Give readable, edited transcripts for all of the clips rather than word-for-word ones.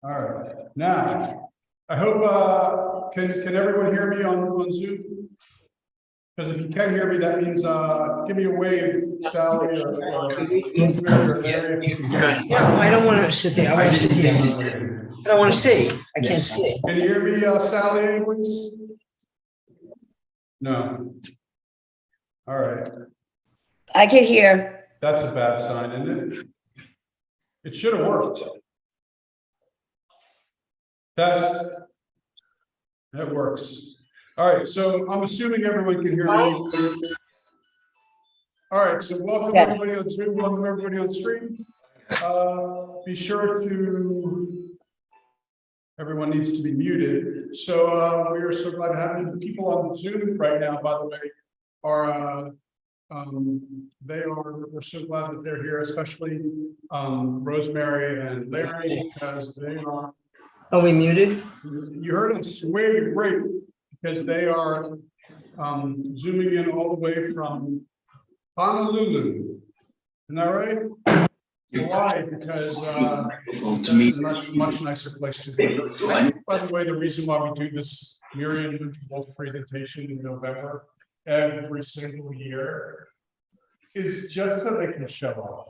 All right. Now, I hope can everyone hear me on Zoom? Because if you can hear me, that means give me a wave, Sally or Rosemary or Larry, if you can hear me. Yeah, I don't want to sit there. I want to sit here. I don't want to see. I can't see. Can you hear me, Sally, please? No. All right. I can hear. That's a bad sign, isn't it? It should have worked. Test. That works. All right, so I'm assuming everyone can hear me. All right, so welcome everybody on Zoom, welcome everybody on stream. Be sure to, everyone needs to be muted. So we are so glad to have you. People on Zoom right now, by the way, are we're so glad that they're here, especially Rosemary and Larry, because they are. Are we muted? You heard us way great, because they are zooming in all the way from Honolulu. Isn't that right? Why? Because that's a much nicer place to be. By the way, the reason why we do this Miriam Wolfe presentation in November every single year is just so they can show up.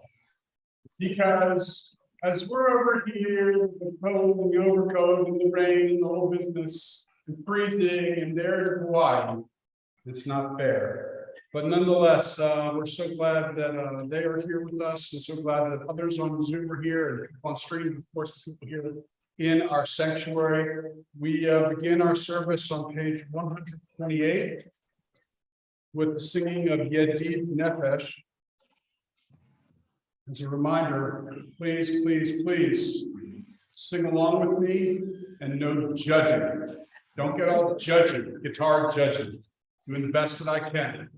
Because as we're over here, the cold and the overcoat and the rain and the whole business and freezing, and they're in Hawaii, it's not fair. But nonetheless, we're so glad that they are here with us, and so glad that others on Zoom are here and on stream, of course, people here in our sanctuary. We begin our service on page 128 with the singing of Yedid Nefesh. As a reminder, please sing along with me, and no judging. Don't get all judging, guitar judging. Doing the best that I can.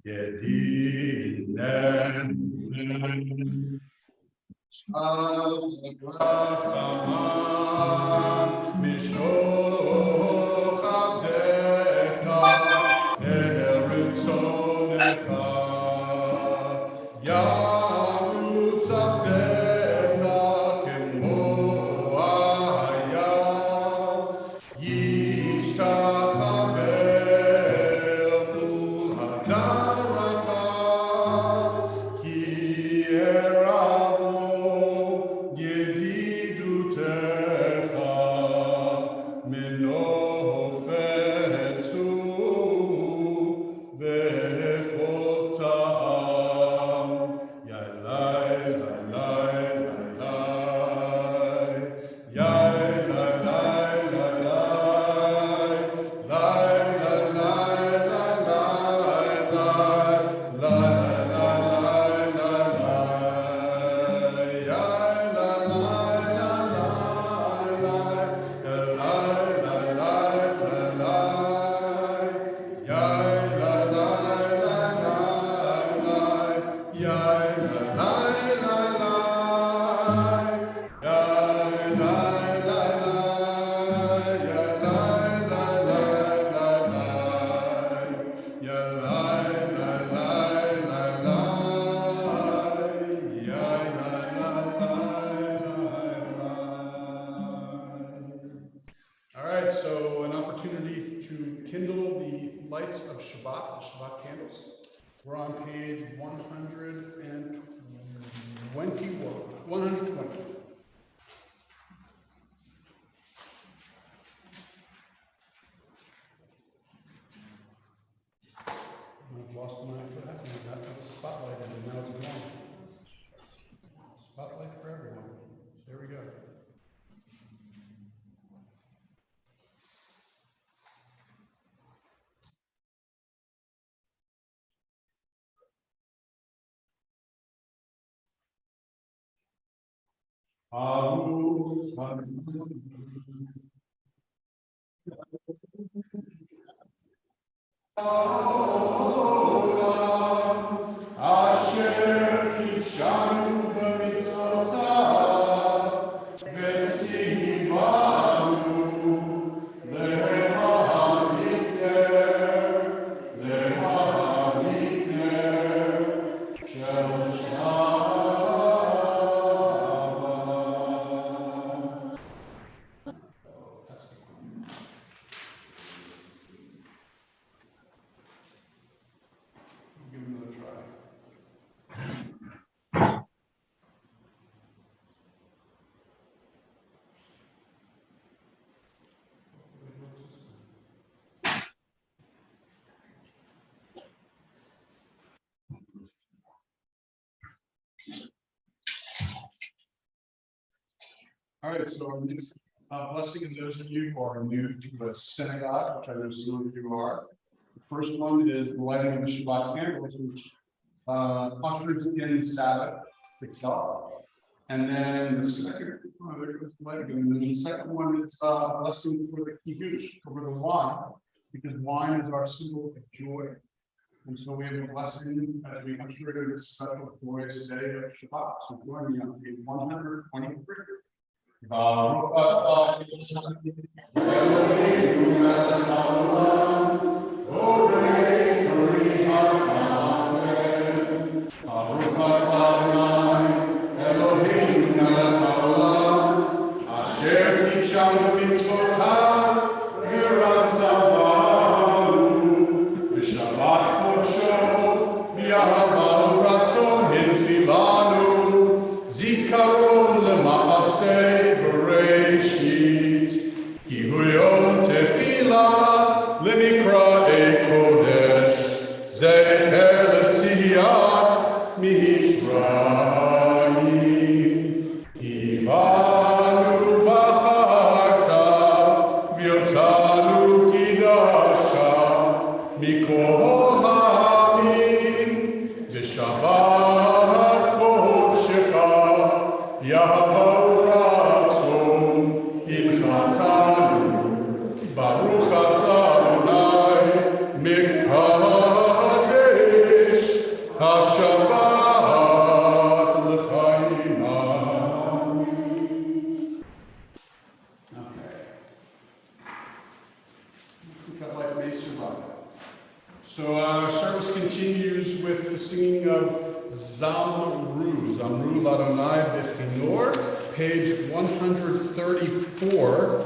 Yedid Nefesh of Shabbat, the Shabbat candles. We're on page 120. I've lost my foot. I have a spotlight and now it's gone. Spotlight for everyone. There we go. All right, so our next blessing of those of you who are new to the synagogue, which I know some of you are. The first one is the lighting of the Shabbat candles, which ushers in the Sabbath itself. And then the second, there goes the lighting. And then the second one is blessing for the kiddush, over the wine, because wine is our symbol of joy. And so we have a blessing as we usher in this special joyous day of Shabbat. So join me on page 123. Baruch atah Eloheinu melech haolam, borei peri ha'afen. Baruch atah Eloheinu melech haolam, asher kidshanu b'mitzvotav v'ratzavanu, v'shabbat kodsho b'ahava u'ratzon hinchilanu, zikaron lema'aseh Yom Tefillah Lemikra Kodesh Zecher Letziyat Mitzrayim Ivanu Vacharta Vyotanu Kidashta Mikol Ha'amim V'Shabbat Kodshecha Yahava Baruch atah Adonai Mekadesh HaShabbat L'chaim. Okay. I think that light may survive. So our service continues with the singing of Zamru L'Adonai B'chinor, page 134.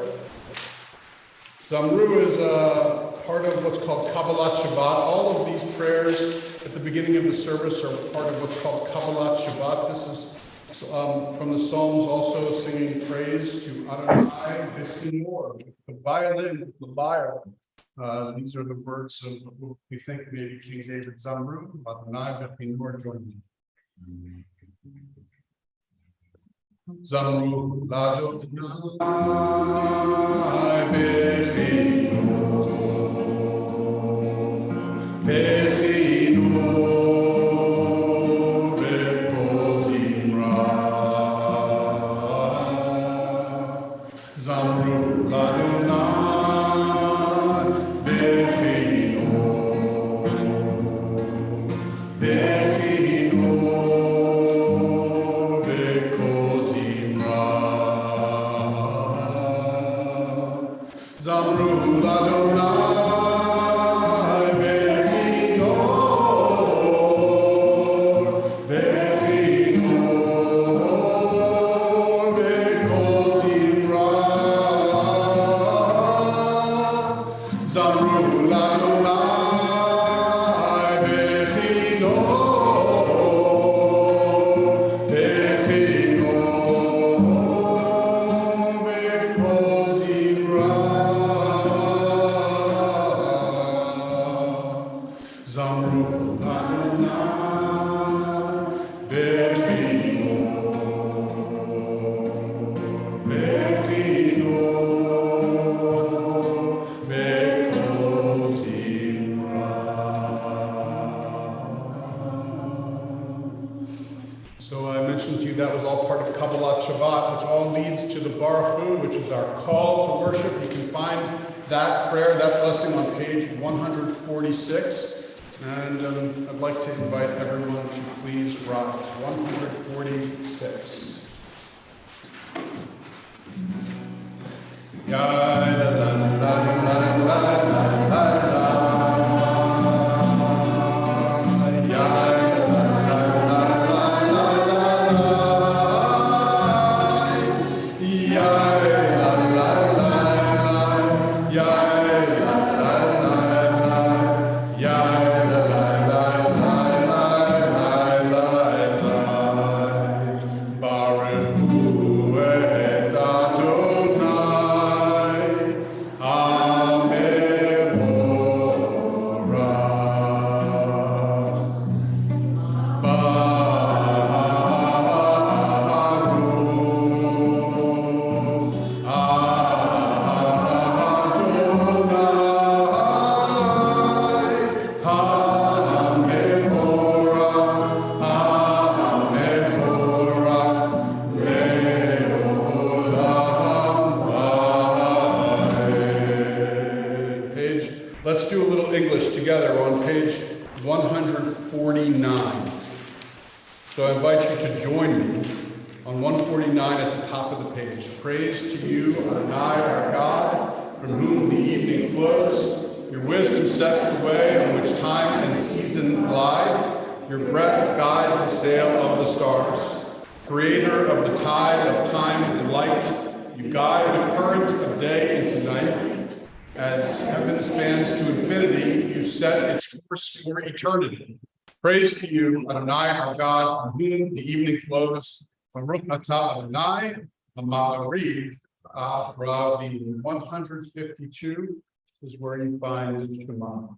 Zamru is a part of what's called Kabbalat Shabbat. All of these prayers at the beginning of the service are part of what's called Kabbalat Shabbat. This is from the Psalms, also singing praise to Adonai B'chinor, the violin, the lyre. These are the words of what we think maybe King David Zamru, Adonai B'chinor, join me. Zamru l'Adonai b'chinor, b'chinor v'kol zimra. Zamru l'Adonai b'chinor, Zamru l'Adonai b'chinor, b'chinor v'kol zimra. Zamru l'Adonai b'chinor, b'chinor v'kol zimra. Zamru Adonai b'chinor, b'chinor v'kol zimra. So I mentioned to you that was all part of Kabbalat Shabbat, which all leads to the Baruch Hu, which is our call to worship. You can find that prayer, that blessing on page 146. And I'd like to invite everyone to please rise. 146. Ya la la la la la la la la. Ya la la la la la la la. Ya la la la la. Ya la la la la. Ya Baruch hu et Adonai 149. So I invite you to join me on 149 at the top of the page. Praise to you, Adonai, our God, from whom the evening flows. Your wisdom sets the way on which time and season glide. Your breath guides the sail of the stars. Creator of the tide of time and light, you guide the current of day into night. As heaven spans to infinity, you set its course for eternity. Praise to you, Adonai, our God, from whom the evening flows. Baruch atah Adonai, Ma'ariv, Ravi. 152 is where you find Shema.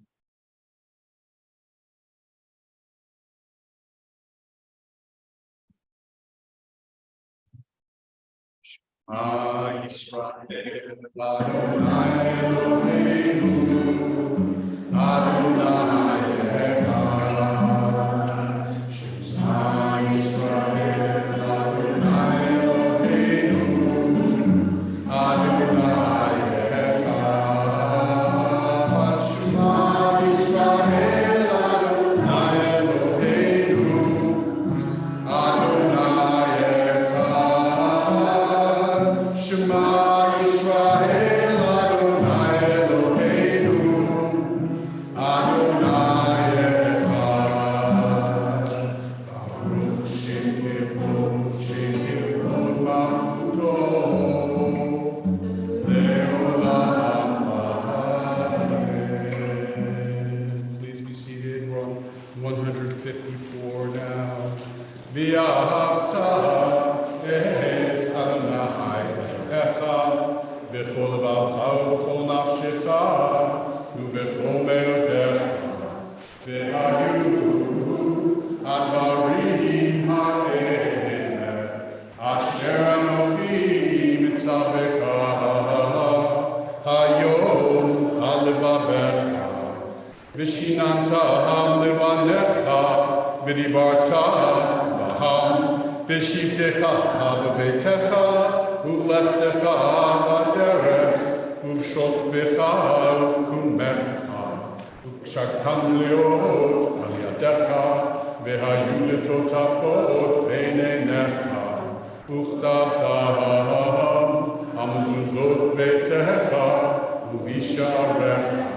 Yisrael, Adonai Eloheinu, Adonai Echad. Shema Yisrael, Adonai Eloheinu, Adonai Echad. Shema Yisrael, Adonai Eloheinu, Adonai Echad. Shema Yisrael, Adonai Eloheinu, Adonai Echad. Baruch Shem Kevod Malchuto, Le'olam Va'ed. Please be seated. We're on 154 now. V'ahavta et Adonai Echad, b'chol levavecha u'b'chol nafshecha, u'b'chol me'odecha, v'hayu advarim ha'ele, asher anochi mitzavecha, hayom al levavecha, v'shinantam levanecha, v'dibarta b'ham, v'shivtecha b'beitecha, Uvlechtecha b'derech, uvshokbecha uvkumecha, uvkshartam leot al yadecha, v'hayu letotafot beineinecha, uchtavtam amzuzot beitecha, uvisharecha,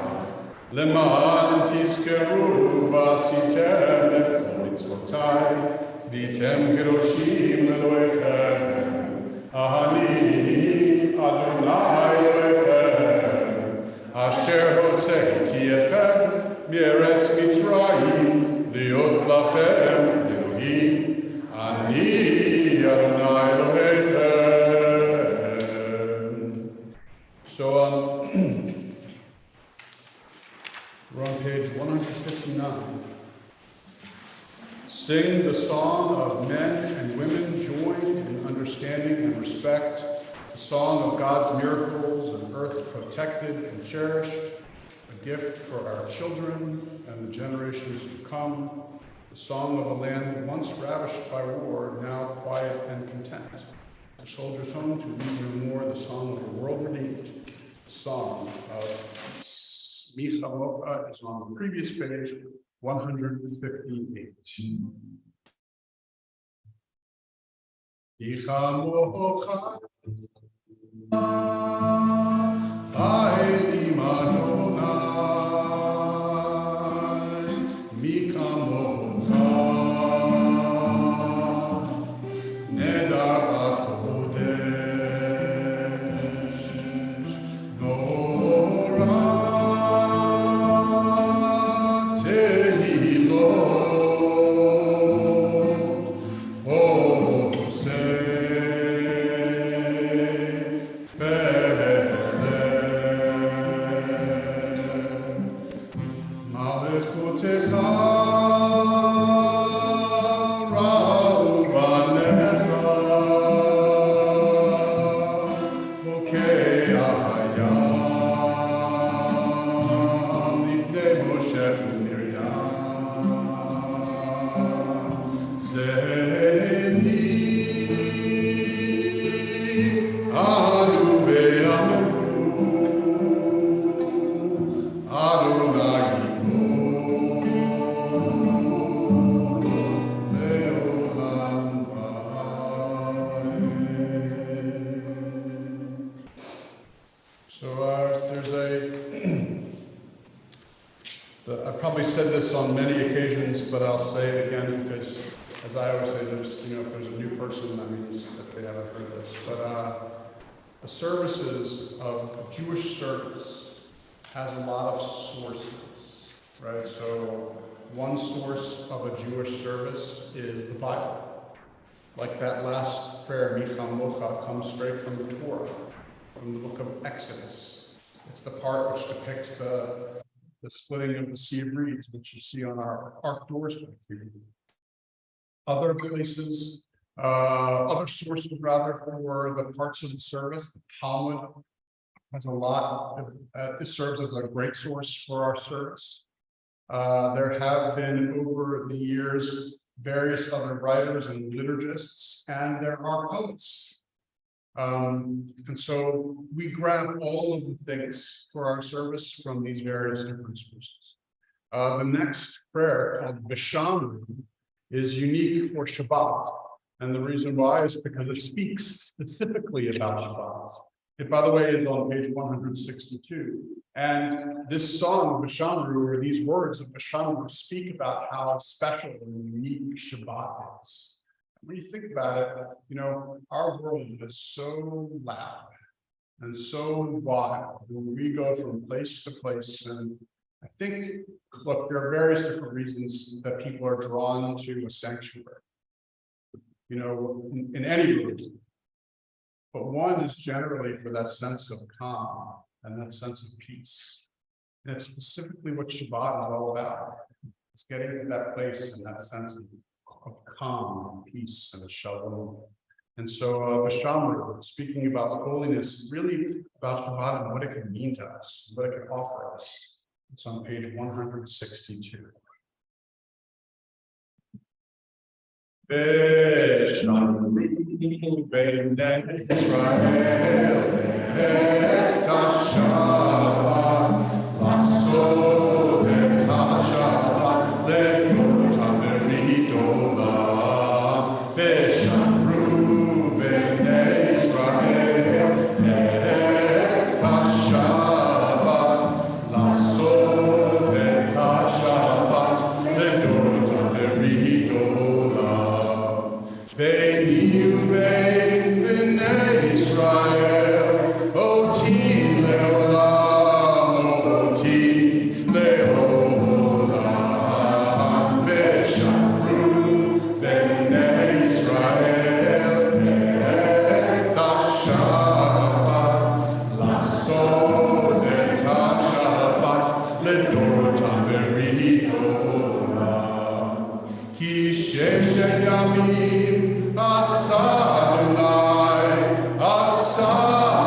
leman tizkeru v'asitem et kol mitzvotai, v'item geroshim Elohechem. Ani Adonai Elohechem, asher hotzeiti etchem me'eretz Mitzrayim, liot lachem Elohim. Ani Adonai Elohechem. So we're on page 159. Sing the song of men and women joined in understanding and respect, the song of God's miracles, an earth protected and cherished, a gift for our children and the generations to come, the song of a land once ravished by war, now quiet and content. The soldiers home to read no more the song of a world redeemed, the song of Micha Mocha is on the previous page, 158. Micha Mocha, Haelim Adonai, Micha Mocha, Nedar HaKodesh, Norah. said this on many occasions, but I'll say it again because, as I always say, there's, if there's a new person, that means that they haven't heard this. But the services of Jewish service has a lot of sources, right? So one source of a Jewish service is the Bible. Like that last prayer, Micha Mocha, comes straight from the Torah, from the book of Exodus. It's the part which depicts the splitting of the Sea of Reeds, which you see on our ark doors back here. Other places, other sources rather, for the parts of the service, the Talmud has a lot. It serves as a great source for our service. There have been over the years various other writers and liturgists, and there are poets. And so we grab all of the things for our service from these various different sources. The next prayer, called B'Shamru, is unique for Shabbat. And the reason why is because it speaks specifically about Shabbat. It, by the way, is on page 162. And this song, B'Shamru, or these words of B'Shamru, speak about how special and unique Shabbat is. When you think about it, our world is so loud and so wild when we go from place to place. And I think, look, there are various different reasons that people are drawn to a sanctuary, in any religion. But one is generally for that sense of calm and that sense of peace. And it's specifically what Shabbat is all about. It's getting to that place and that sense of calm and peace and a shalom. And so V'Shamru, speaking about the holiness, really about Shabbat and what it can mean to us, what it can offer us. It's on page 162. V'Shamru b'nei Israel et Shabbat lasot et Shabbat le'notam beridolam V'Shamru b'nei Israel et Shabbat lasot et Shabbat le'notam beridolam B'ni u'bein b'nei Israel oti le'olam oti le'olam V'Shamru b'nei Israel et Shabbat lasot et Shabbat le'dorotam beridolam Ki sheshet yamim asa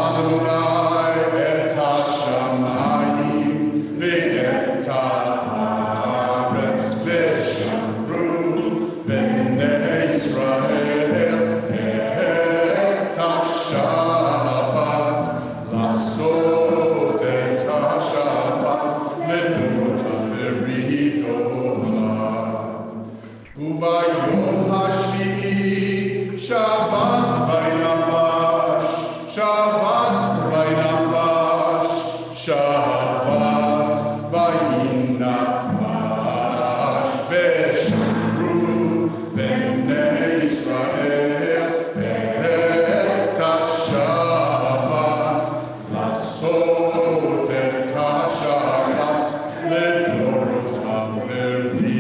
Adonai et hashamayim ve'et haaretz V'Shamru b'nei Israel et Shabbat lasot et Shabbat le'dorotam beridolam Uvayom hashvi'i Shabbat vaynafash Shabbat vaynafash Shabbat vaynafash V'Shamru b'nei Israel et Shabbat lasot et Shabbat le'dorotam beridolam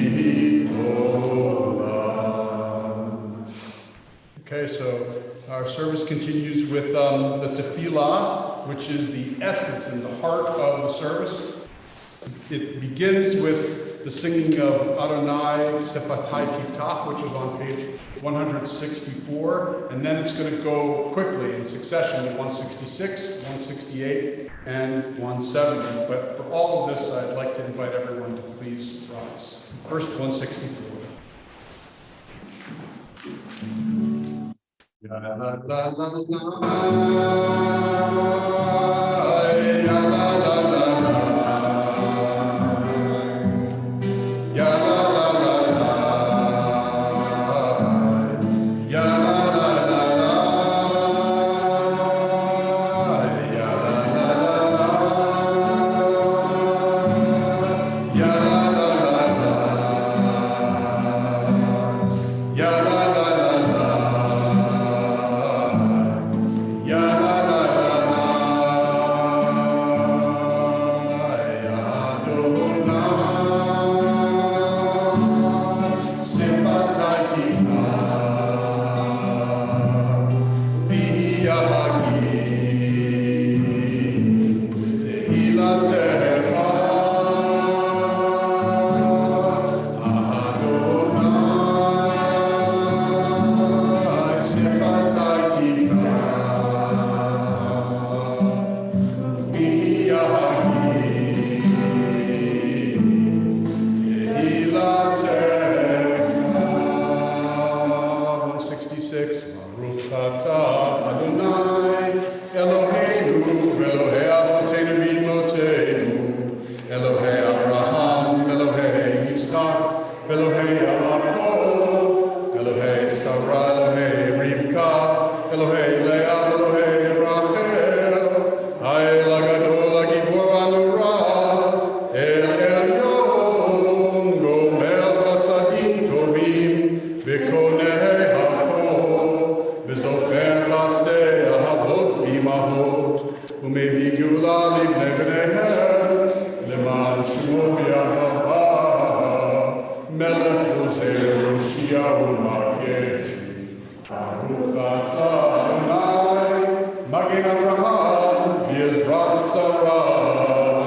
Okay, so our service continues with the tefillah, which is the essence and the heart of the service. It begins with the singing of Adonai Sefatai Tiftach, which is on page 164, and then it's going to go quickly in succession to 166, 168, and 170. But for all of this, I'd like to invite everyone to please rise. First, 164. La la la la la la וקונה הכל, וזופר חסדי אהבות ואימהות, ומביא גאולה לבני בניהם, למען שמו באהבה, מלך עוזר יושיע ומגן. ברוך אתה אדוני, מגן אברהם, ועזרת שרה.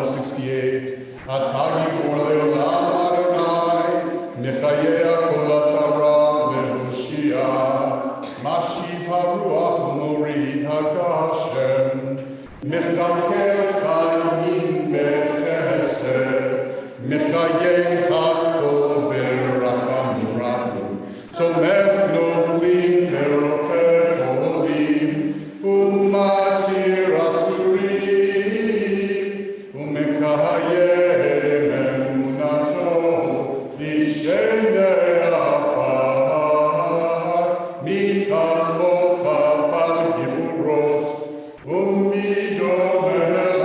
168. אתה גיבור לעולם אדוני, נחיה כל התורה והושיע, משיב הרוח ומוריד הגשם, מכלכל חיים בחסד, מחיה הכל ברחמים רבים, צומח נופלים ורופא חולים, ומתיר אסורים, ומקיים אמונתו לשני עפר, מי כמוך בעל גבורות, ומי דומה לך,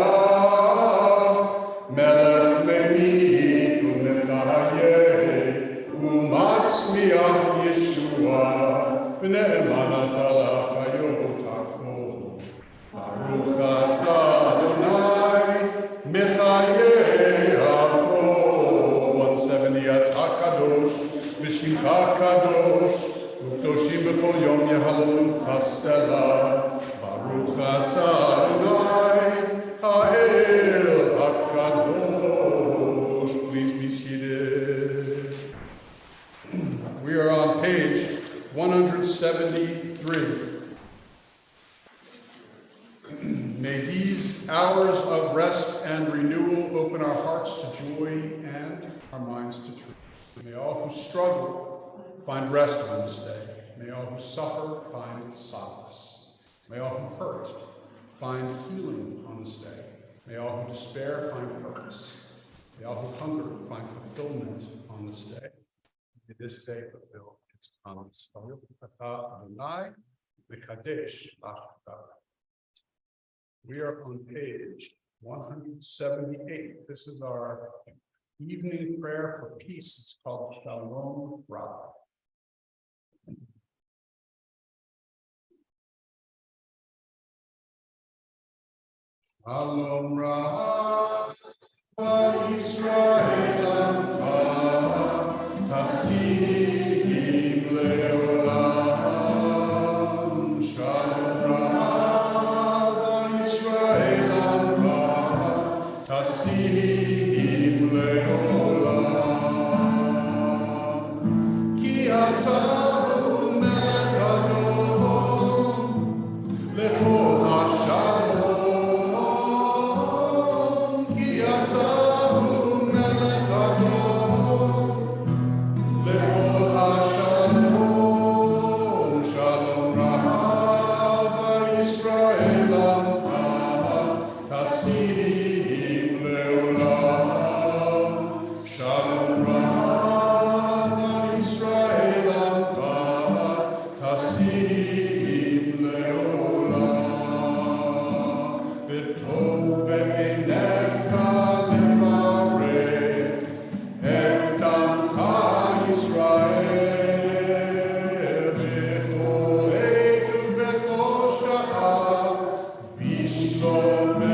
מלך ממית ומחיה, ומצמיח ישועה, ונאמן אתה לחיות הכל. ברוך אתה אדוני, מחיי הכל. 170. אתה קדוש, ושמך קדוש, וקדושים בכל יום יהללוך סלה. ברוך אתה אדוני, האל הקדוש. Please be seated. We are on page 173. May these hours of rest and renewal open our hearts to joy and our minds to truth. May all who struggle find rest on this day. May all who suffer find solace. May all who hurt find healing on this day. May all who despair find purpose. May all who hunger find fulfillment on this day. May this day fulfill its promise. Baruch atah Adonai v'kadesh achta. We are on page 178. This is our evening prayer for peace. It's called Shalom Rav. Shalom Rav Yisrael Amcha Tasihim Leolam. Shalom Rav Yisrael Amcha Tasihim Leolam. Ki ata hu melech adon lechol hashalom. Ki ata hu melech adon lechol hashalom. Shalom rav al Yisrael amcha tasihim leolam. Shalom rav al Yisrael amcha tasihim leolam. V'tov be'einecha levarech et amcha Yisrael b'chol עת ובכל שעה בשלומך.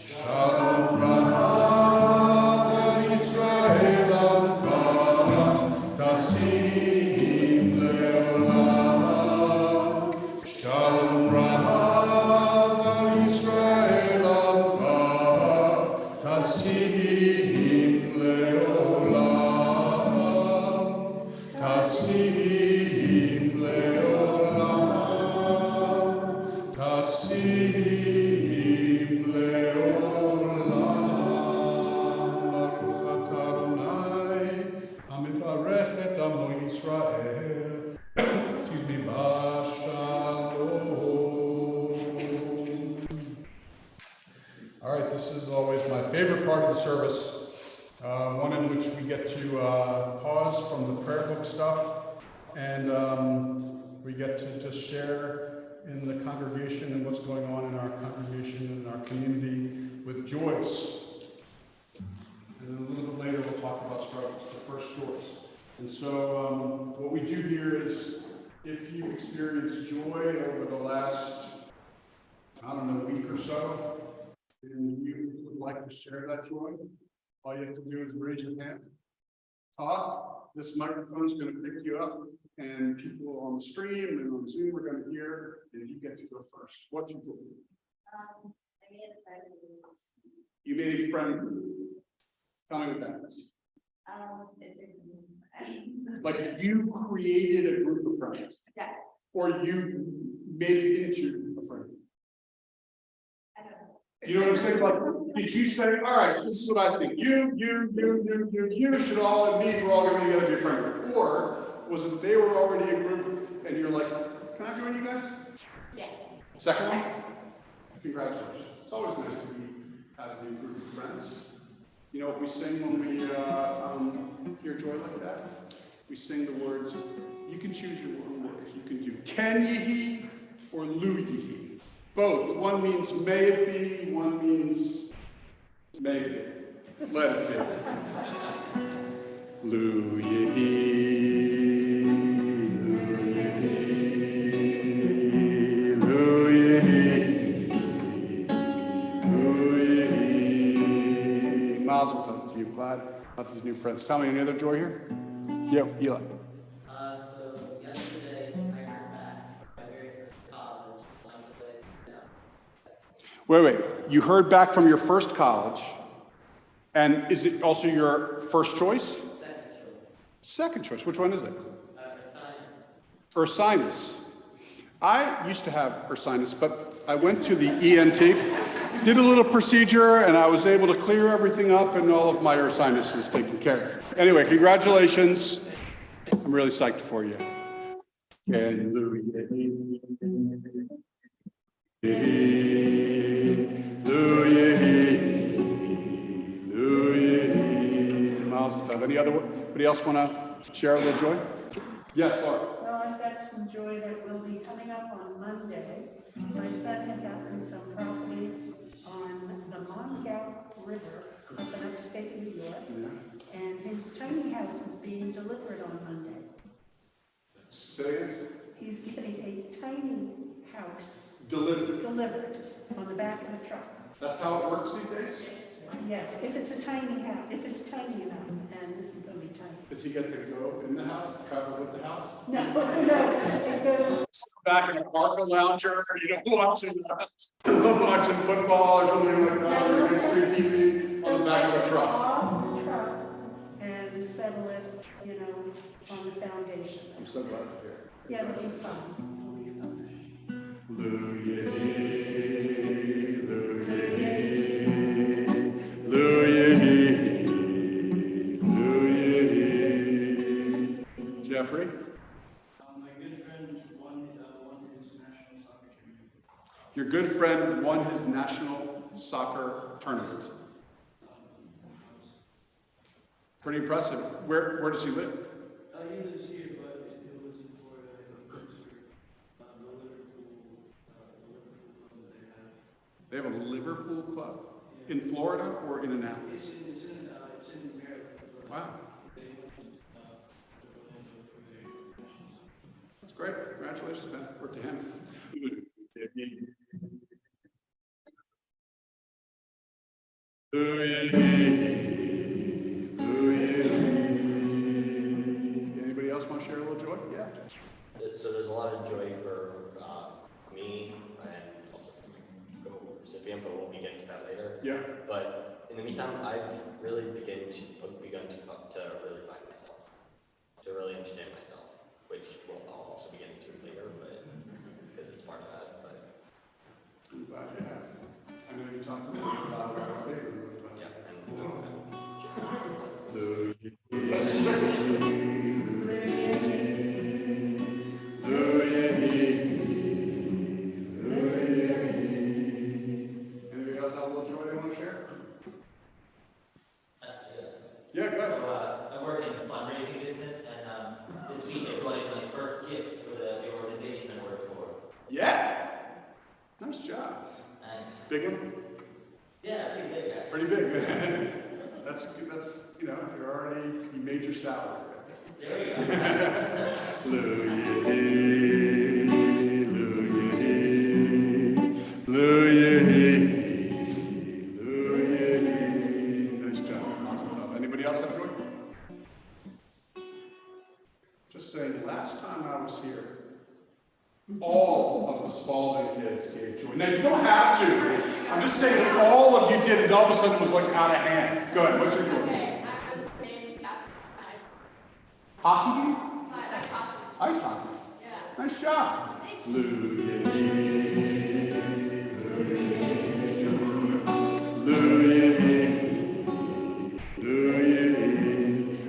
Shalom rav al Yisrael amcha tasihim leolam. Shalom rav al Yisrael amcha tasihim leolam. Tasihim leolam. Tasihim leolam. Baruch atah Adonai, hamivarech et amo Yisrael. Excuse me, Bashalom. All right, this is always my favorite part of the service, one in which we get to pause from the prayer book stuff, and we get to just share in the congregation and what's going on in our congregation and our community with Joyce. And then a little bit later, we'll talk about struggle. And so what we do here is, if you've experienced joy over the last, I don't know, week or so, and you would like to share that joy, all you have to do is raise your hand. Todd, this microphone is going to pick you up, and people on the stream and on Zoom are going to hear, and you get to go first. What's your joy? I made a friend who was, You made a friend. Tell me about this. it's a friend. Like you created a group of friends, Yes, or you made it into a friend. I don't know. You know what I'm saying? Like, did you say, all right, this is what I think. You should all, and me, we're all going to be a friend. Or was it they were already a group and you're like, can I join you guys? Yeah. Second one? Congratulations. It's always nice to have a new group of friends. You know what we sing when we hear joy like that? We sing the words, you can choose your own words. You can do can ye he or Luby he. Both. One means may it be, one means may it be. Let it be. Luby he, Luby he. Mazel tov to you. Glad about these new friends. Tell me, any other joy here? Yeah, Eli. So yesterday I heard back my very first college. Wait. You heard back from your first college, and is it also your first choice? Second choice. Which one is it? Ursinus. I used to have ursinus, but I went to the ENT, did a little procedure, and I was able to clear everything up, and all of my ursinus is taken care of. Anyway, congratulations. I'm really psyched for you. Anybody else want to share a little joy? Yes, Laura. Well, I've got some joy that will be coming up on Monday. My son had gotten some property on the Montauk River up in upstate New York, and his tiny house is being delivered on Monday. Say it. He's getting a tiny house Delivered. on the back of a truck. That's how it works these days? Yes, if it's a tiny house, if it's tiny enough, and this is going to be tiny. Does he get to go in the house, travel with the house? No, it goes. Back in a park lounger, watching football or something like that, or good street TV on the back of a truck. Off the truck and settle it, on the foundation. I'm so glad to hear. Yeah, it'll be fun. It'll be fun. Jeffrey? My good friend won his national soccer tournament. Your good friend won his national soccer tournament. Pretty impressive. Where does he live? He lives here, but it was in Florida, in Pittsburgh. The Liverpool club that they have. They have a Liverpool club in Florida or in Annapolis? It's in Maryland. Wow. That's great. Congratulations, man. Work to him. Anybody else want to share a little joy? Yeah. So there's a lot of joy for me and also for my co-recipient, but we'll be getting to that later. Yeah. But in the meantime, I've really begun to really find myself, to really understand myself, which I'll also be getting to later, but because it's part of that. But I'm glad you have. I know you talked to me about it right later. yeah, Anybody else have a little joy they want to share? Yes. Yeah, go ahead. I work in the fundraising business, and this week I brought in my first gift for the organization I work for. Yeah. Nice job. Thanks. Big one? Yeah, pretty big actually. Pretty big. That's you made your salary. Nice job. Awesome. Anybody else have joy? Just saying, last time I was here, all of the Spalding kids gave joy. Now, you don't have to. I'm just saying that all of you did, and all of a sudden it was like out of hand. Go ahead, what's your joy? Okay, I was saying that. Hockey game? Ice Ice hockey. Yeah. Nice job.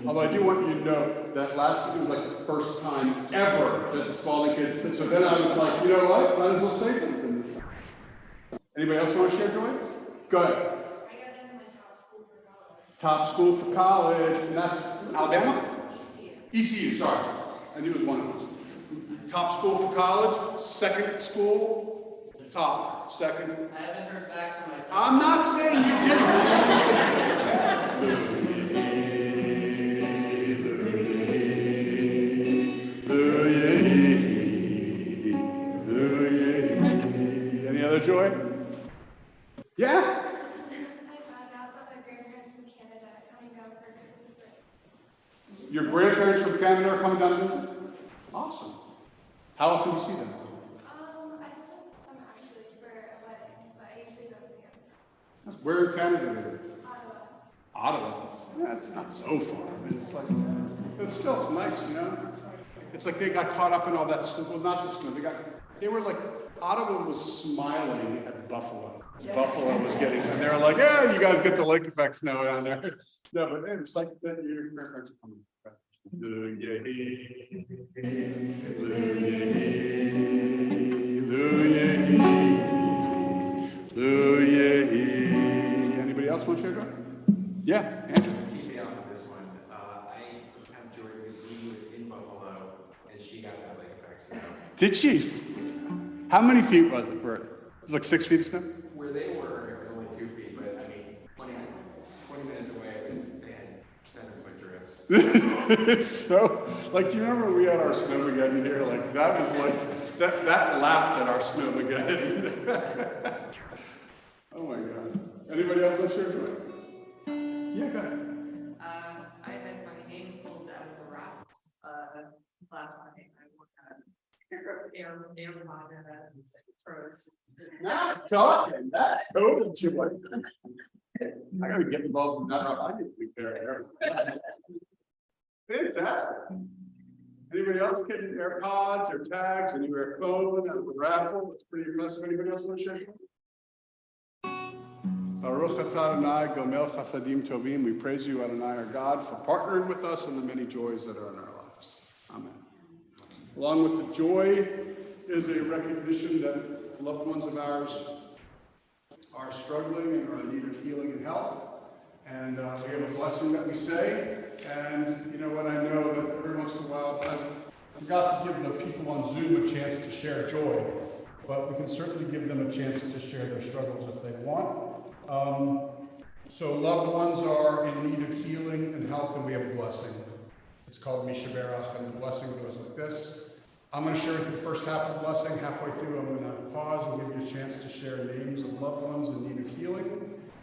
Although I do want you to know that last week was like the first time ever that the Spalding kids did. So then I was like, you know what? Might as well say something this time. Anybody else want to share joy? Go ahead. I got into my top school for college. Top school for college, and that's Alabama? ECU. ECU, sorry. I knew it was one of those. Top school for college, second school, top, second. I haven't heard back from my. I'm not saying you didn't. Any other joy? Yeah? I found out that my grandparents from Canada are coming down for Christmas break. Your grandparents from Canada are coming down to visit? Awesome. How often do you see them? I spent some actually for a wedding, but I usually go to see them. Where in Canada do they live? Ottawa. Ottawa. That's not so far. I mean, it's like, but still, it's nice, you know? It's like they got caught up in all that snow. Well, not the snow. They were like, Ottawa was smiling at Buffalo. Buffalo was getting, and they were like, yeah, you guys get the lake effect snow down there. No, but it's like that your grandparents are coming. Anybody else want to share joy? Yeah, Andrew. Keep me on this one. I have Joy because we was in Buffalo and she got that lake effect snow. Did she? How many feet was it? It was like 6 feet of snow? Where they were, it was only 2 feet, but I mean, 20 minutes away, they had 7-foot drifts. It's so, like, do you remember when we had our snowmageddon here? Like, that was like, that laughed at our snowmageddon. Oh my God. Anybody else want to share joy? Yeah, go ahead. I had my name pulled out of the wrap, last night. I worked on air monitor as the pros. Now talking, that's total joy. I gotta get involved in that. I get to be there. Fantastic. Anybody else getting AirPods or tags, anywhere phone, out of the raffle? That's pretty impressive. Anybody else want to share? Baruch atah Adonai, Gomel Chasadim Tovim. We praise you, Adonai, our God, for partnering with us in the many joys that are in our lives. Amen. Along with the joy is a recognition that loved ones of ours are struggling and are in need of healing and health. And we have a blessing that we say. And you know what? I know that every once in a while I forgot to give the people on Zoom a chance to share joy, but we can certainly give them a chance to share their struggles if they want. So loved ones are in need of healing and health, and we have a blessing. It's called Mishaberach, and the blessing goes like this. I'm going to share with you the first half of the blessing. Halfway through, I'm going to pause and give you a chance to share names of loved ones in need of healing.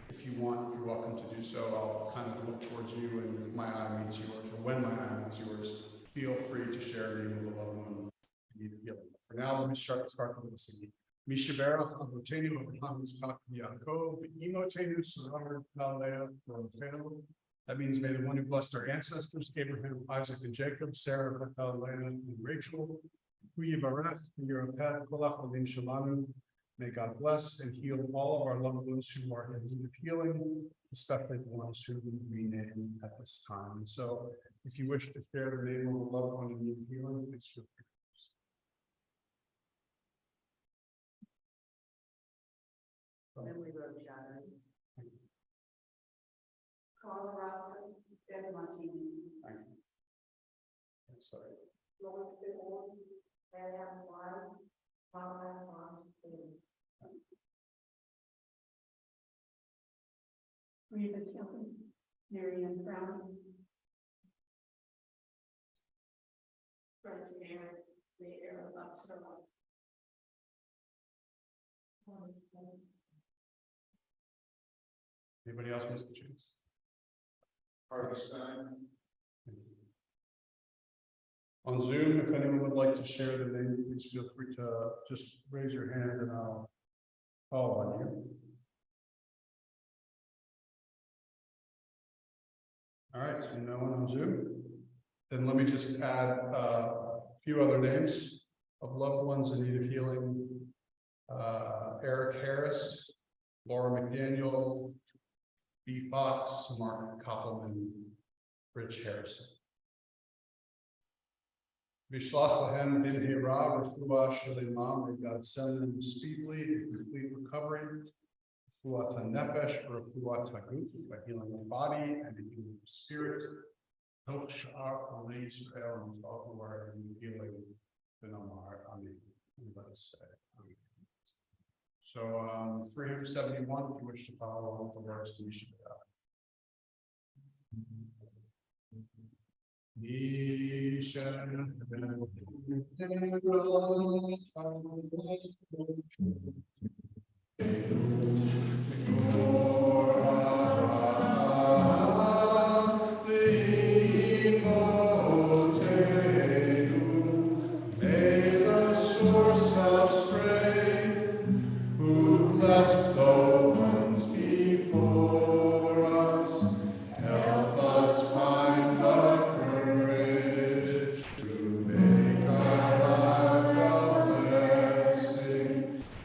If you want, you're welcome to do so. I'll kind of look towards you, and if my eye meets yours, or when my eye meets yours, feel free to share a name of a loved one in need of healing. For now, let me start with the singing. Mishaberach Avotenu Abraham Yitzchak Yaakov Imotenu Sarah Nalea Rotenu. That means may the one who blessed our ancestors, Abraham, Isaac, and Jacob, Sarah, Rachel, Leah, and Rachel, who Yivarech, Yerapet, Kolach Olim Shalanu. May God bless and heal all of our loved ones who are in need of healing, especially the ones who we name at this time. So, if you wish to share the name of a loved one in need of healing, please feel free. Emily Road Shadow. Carla Rosser, Deb Martini. Thank you. I'm sorry. Lois Biddle, Diane White, Paula Barnes. Rita Kelly, Miriam Brown, firsthand the era of that stuff. Anybody else miss the chance? Harvey Stein. On Zoom, if anyone would like to share the name, please feel free to just raise your hand and I'll call on you. All right, so no one on Zoom. Then let me just add a few other names of loved ones in need of healing. Eric Harris, Laura McDaniel, B. Fox, Mark Koppelman, Rich Harrison. Vishlach lahem bin hira refuah shalema. May God send them speedily to complete recovery. Refuah nefesh, refuah taguf, a healing of body and a healing of spirit. Help Sha'ar Alei Israel and all who are in healing. Benamar, amen. Let us say amen. So 371, if you wish to follow along with the words to Shabbat. Bless the ones before us, help us find the courage to make our lives a blessing,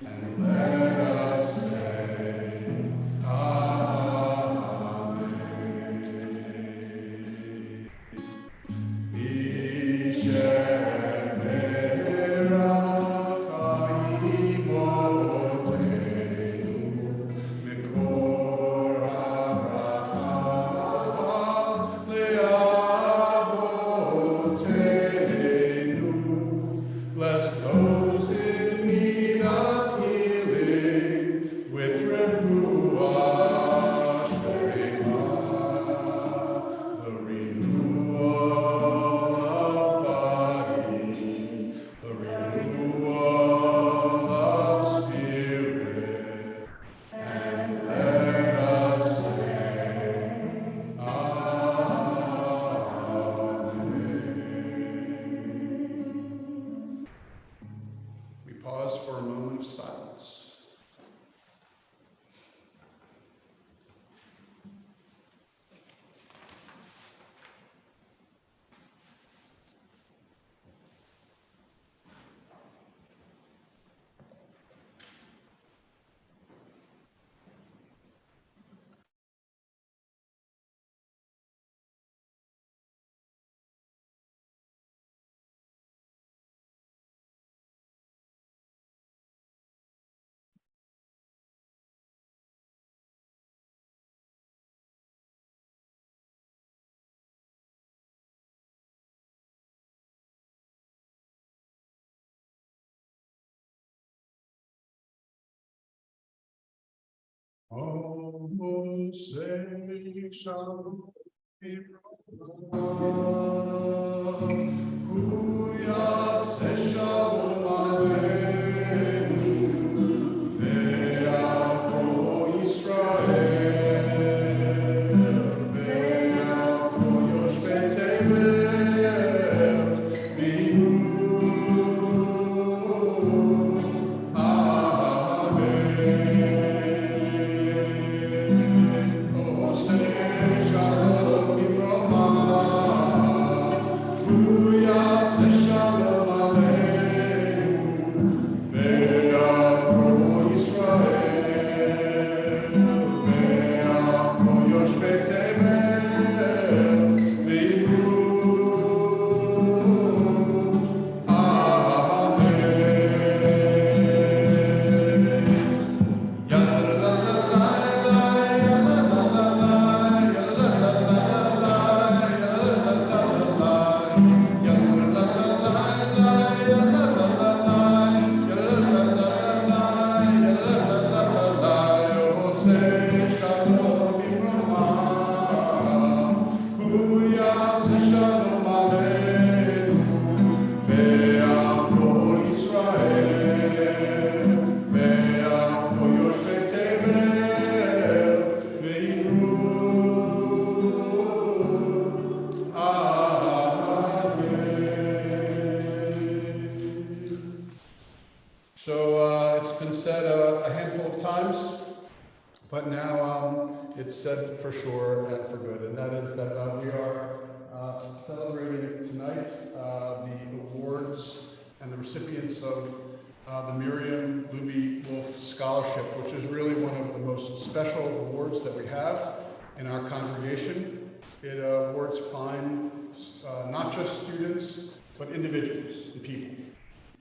and let us say, Amen. Bless those in need of healing with refuah shlema, the renewal of body, the renewal of spirit, and let us say, Amen. We pause for a moment of silence. Oh, say shalom, Huya se shalom aleinu, ve'ako Yisrael, ve'ako yoshvei tevel, v'inu, Shalom, been said a handful of times, but now it's said for sure and for good, and that is that we are celebrating tonight the awards and the recipients of the Miriam, Luby, Wolfe Scholarship, which is really one of the most special awards that we have in our congregation. It awards fine, not just students, but individuals and people.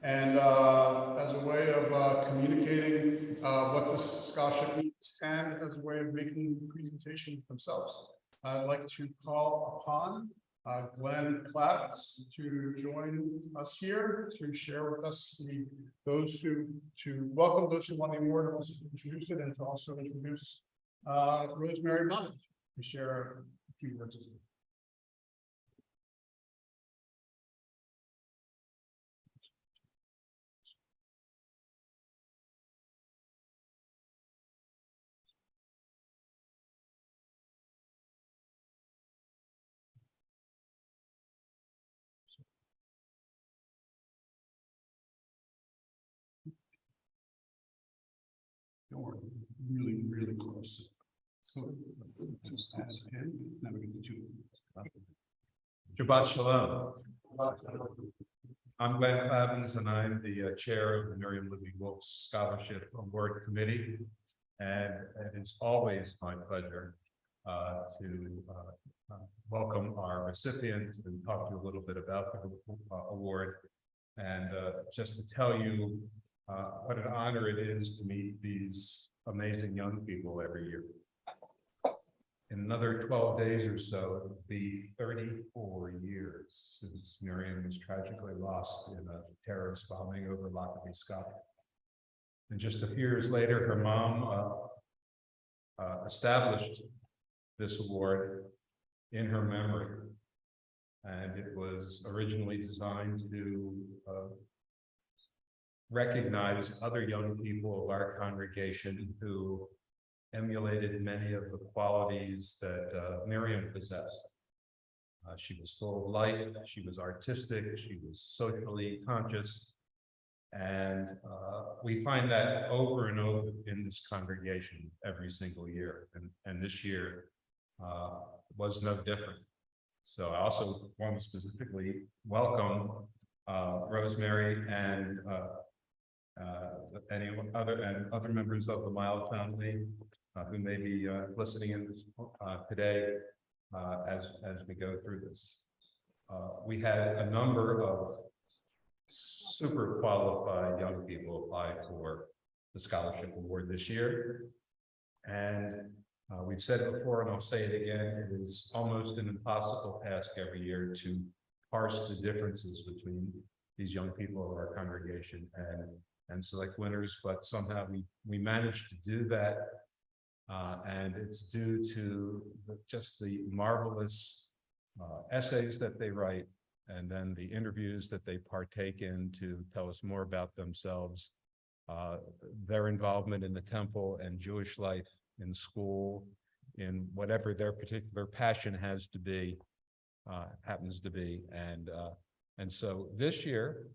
And as a way of communicating what this scholarship means and as a way of making presentations themselves, I'd like to call upon Glenn Klavitz to join us here to share with us to welcome those who won the award, and also to introduce it, and to also introduce Rosemary Mullins to share a few words. Really, really close. So, just add a pen, now we get to two. Shabbat Shalom. I'm Glenn Clavins, and I'm the chair of the Miriam Luby Wolfe Scholarship Award Committee. And it is always my pleasure to welcome our recipients and talk to you a little bit about the award. And just to tell you what an honor it is to meet these amazing young people every year. In another 12 days or so, it will be 34 years since Miriam was tragically lost in a terrorist bombing over Lockerbie, Scotland. And just a few years later, her mom established this award in her memory. And it was originally designed to recognize other young people of our congregation who emulated many of the qualities that Miriam possessed. She was full of life, she was artistic, she was socially conscious, and we find that over and over in this congregation every single year, and this year was no different. So I also want to specifically welcome Rosemary and any other members of the Mild family who may be listening in this, today as we go through this. We had a number of super qualified young people apply for the scholarship award this year, and we've said it before, and I'll say it again, it is almost an impossible task every year to parse the differences between these young people of our congregation and select winners, but somehow we managed to do that, and it's due to just the marvelous essays that they write, and then the interviews that they partake in to tell us more about themselves, their involvement in the temple and Jewish life in school, in whatever their particular passion happens to be, and so this year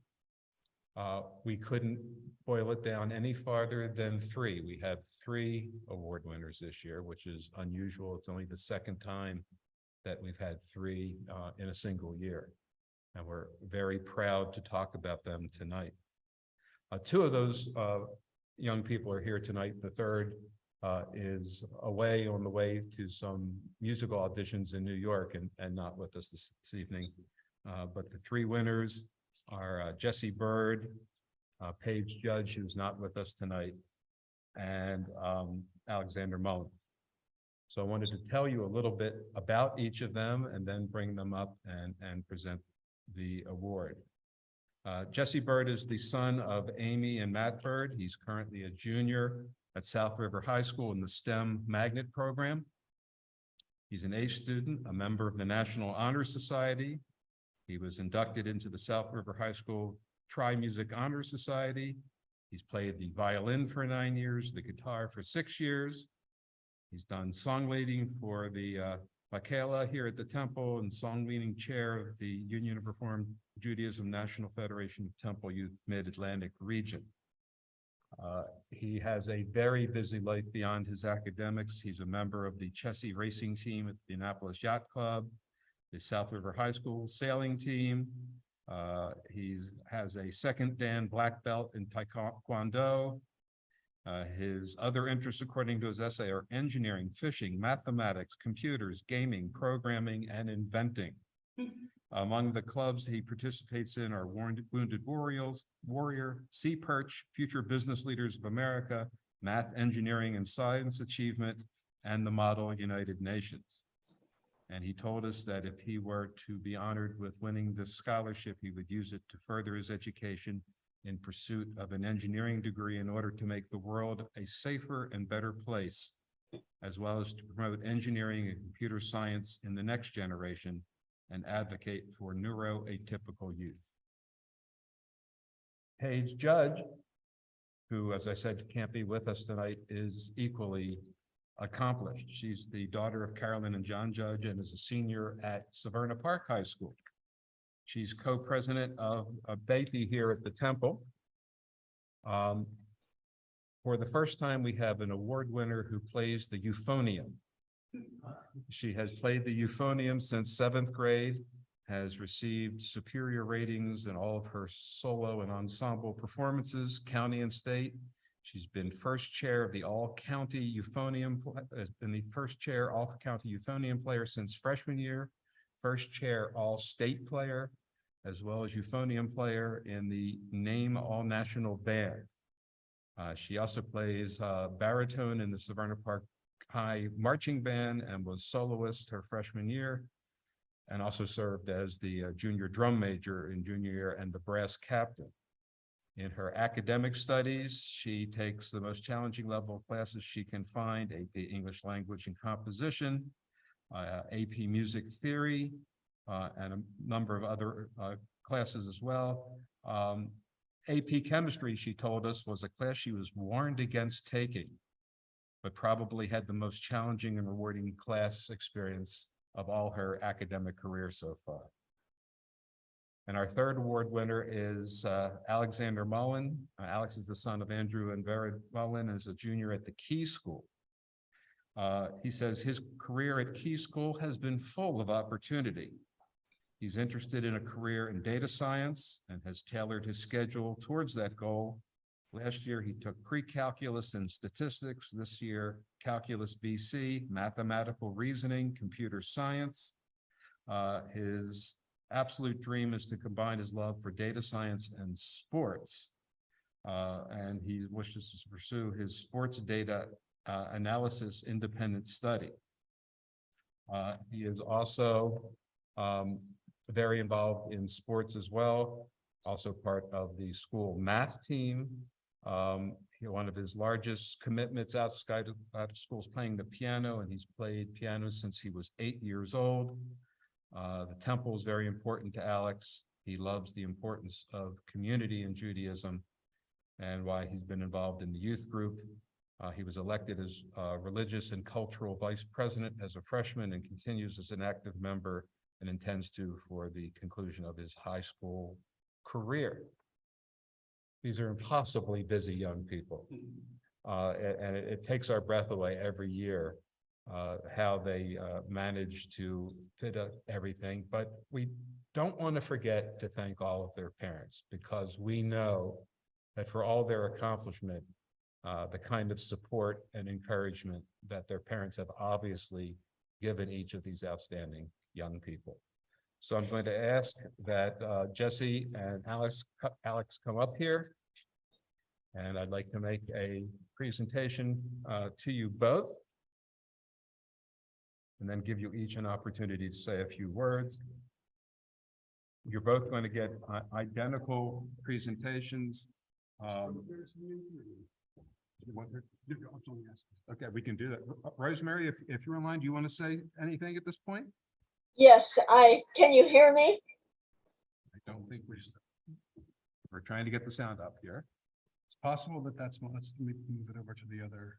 we couldn't boil it down any farther than three. We have three award winners this year, which is unusual. It's only the second time that we've had three in a single year, and we're very proud to talk about them tonight. Two of those young people are here tonight. The third is away on the way to some musical auditions in New York and not with us this evening. But the three winners are Jesse Bird, Paige Judge, who's not with us tonight, and Alexander Mullen. So I wanted to tell you a little bit about each of them and then bring them up and present the award. Jesse Bird is the son of Amy and Matt Bird. He's currently a junior at South River High School in the STEM Magnet program. He's an A student, a member of the National Honor Society. He was inducted into the South River High School Tri-Music Honor Society. He's played the violin for 9 years, the guitar for 6 years. He's done song leading for the Makela here at the temple and song leading chair of the Union of Reformed Judaism National Federation of Temple Youth Mid-Atlantic Region. He has a very busy life beyond his academics. He's a member of the Chessie racing team at the Annapolis Yacht Club, the South River High School sailing team. He has a second Dan black belt in Taekwondo. His other interests, according to his essay, are engineering, fishing, mathematics, computers, gaming, programming, and inventing. Among the clubs he participates in are Wounded Warrior, Sea Perch, Future Business Leaders of America, Math, Engineering, and Science Achievement, and the Model United Nations. And he told us that if he were to be honored with winning this scholarship, he would use it to further his education in pursuit of an engineering degree in order to make the world a safer and better place, as well as to promote engineering and computer science in the next generation and advocate for neuroatypical youth. Paige Judge, who, as I said, can't be with us tonight, is equally accomplished. She's the daughter of Carolyn and John Judge and is a senior at Severna Park High School. She's co-president of BAPI here at the Temple. For the first time, we have an award winner who plays the euphonium. She has played the euphonium since 7th grade, has received superior ratings in all of her solo and ensemble performances, county and state. She's been first chair of the all-county euphonium, all-county euphonium player since freshman year, first chair all-state player, as well as euphonium player in the Name All-National Band. She also plays baritone in the Severna Park High Marching Band and was soloist her freshman year, and also served as the junior drum major in junior year and the brass captain. In her academic studies, she takes the most challenging level of classes she can find: AP English Language and Composition, AP Music Theory, and a number of other classes as well. AP Chemistry, she told us, was a class she was warned against taking, but probably had the most challenging and rewarding class experience of all her academic career so far. And our third award winner is Alexander Mullen. Alex is the son of Andrew and Vera Mullen and is a junior at the Key School. He says his career at Key School has been full of opportunity. He's interested in a career in data science and has tailored his schedule towards that goal. Last year, he took pre-calculus and statistics. This year, calculus BC, mathematical reasoning, computer science. His absolute dream is to combine his love for data science and sports. And he wishes to pursue his sports data analysis independent study. He is also very involved in sports as well, also part of the school math team. One of his largest commitments outside of school is playing the piano, and he's played piano since he was 8 years old. The temple is very important to Alex. He loves the importance of community in Judaism and why he's been involved in the youth group. He was elected as religious and cultural vice president as a freshman and continues as an active member and intends to for the conclusion of his high school career. These are impossibly busy young people. And it takes our breath away every year how they manage to fit everything. But we don't want to forget to thank all of their parents, because we know that for all their accomplishment, the kind of support and encouragement that their parents have obviously given each of these outstanding young people. So I'm going to ask that Jesse and Alex come up here. And I'd like to make a presentation to you both, and then give you each an opportunity to say a few words. You're both going to get identical presentations. Okay, we can do that. Rosemary, if you're online, do you want to say anything at this point? Yes, can you hear me? I don't think we're trying to get the sound up here. It's possible that let's move it over to the other.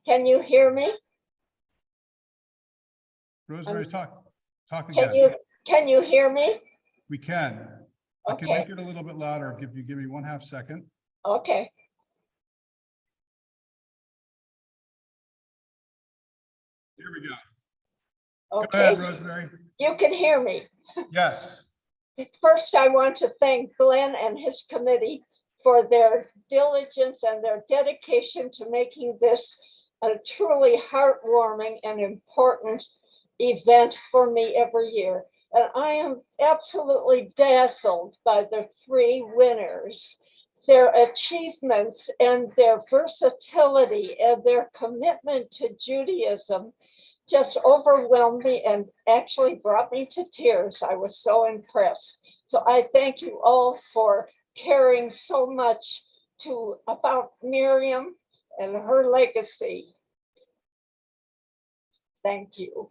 Can you hear me? Rosemary, talk again. Can you hear me? We can. I can Okay. make it a little bit louder. Give me 1/2 second. Okay. Here we go. Go Okay, ahead, Rosemary. you can hear me. Yes. First, I want to thank Glenn and his committee for their diligence and their dedication to making this a truly heartwarming and important event for me every year. And I am absolutely dazzled by the three winners. Their achievements and their versatility and their commitment to Judaism just overwhelmed me and actually brought me to tears. I was so impressed. So I thank you all for caring so much about Miriam and her legacy. Thank you.